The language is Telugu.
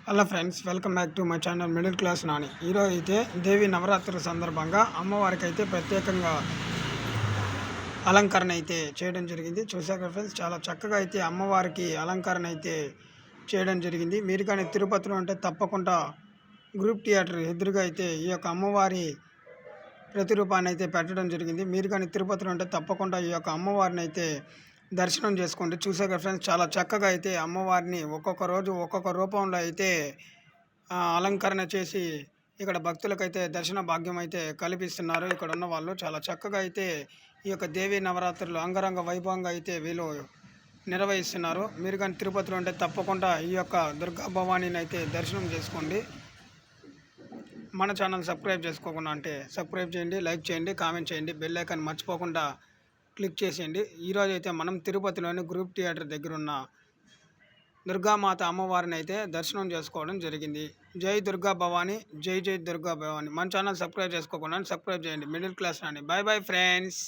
Hello friends, welcome back to my channel middle class Nani. ఈరోజు అయితే దేవి నవరాత్రుల సందర్భంగా అమ్మవారికి అయితే ప్రత్యేకంగా అలంకరణ అయితే చేయడం జరిగింది. చూసాక ఫ్రెండ్స్, చాలా చక్కగా అయితే అమ్మవారికి అలంకరణ అయితే చేయడం జరిగింది. మీరు కానీ తిరుపతిలో ఉంటే తప్పకుండా గ్రూప్ థియేటర్ ఎదురుగా అయితే ఈ యొక్క అమ్మవారి ప్రతిరూపాన్ని అయితే పెట్టడం జరిగింది. మీరు కానీ తిరుపతిలో ఉంటే తప్పకుండా ఈ యొక్క అమ్మవారిని అయితే దర్శనం చేసుకోండి. చూసాక ఫ్రెండ్స్, చాలా చక్కగా అయితే అమ్మవారిని ఒక్కొక్క రోజు ఒక్కొక్క రూపంలో అయితే అలంకరణ చేసి ఇక్కడ భక్తులకైతే దర్శన భాగ్యం అయితే కల్పిస్తున్నారు. ఇక్కడ ఉన్న వాళ్ళు చాలా చక్కగా అయితే ఈ యొక్క దేవీ నవరాత్రులు అంగరంగ వైభవంగా అయితే వీళ్ళు నిర్వహిస్తున్నారు. మీరు కానీ తిరుపతిలో ఉంటే తప్పకుండా ఈ యొక్క దుర్గా భవానీని అయితే దర్శనం చేసుకోండి. మన ఛానల్ సబ్స్క్రైబ్ చేసుకోకుండా అంటే సబ్స్క్రైబ్ చేయండి, లైక్ చేయండి, కామెంట్ చేయండి, బెల్ ఐకాన్ మర్చిపోకుండా క్లిక్ చేసేయండి. ఈరోజు అయితే మనం తిరుపతిలోని గ్రూప్ థియేటర్ దగ్గర ఉన్న దుర్గామాత అమ్మవారిని అయితే దర్శనం చేసుకోవడం జరిగింది. జై దుర్గా భవానీ, జై జై దుర్గా భవానీ. మన ఛానల్ సబ్స్క్రైబ్ చేసుకోకుండా సబ్స్క్రైబ్ చేయండి. మిడిల్ క్లాస్ అని. Bye bye friends.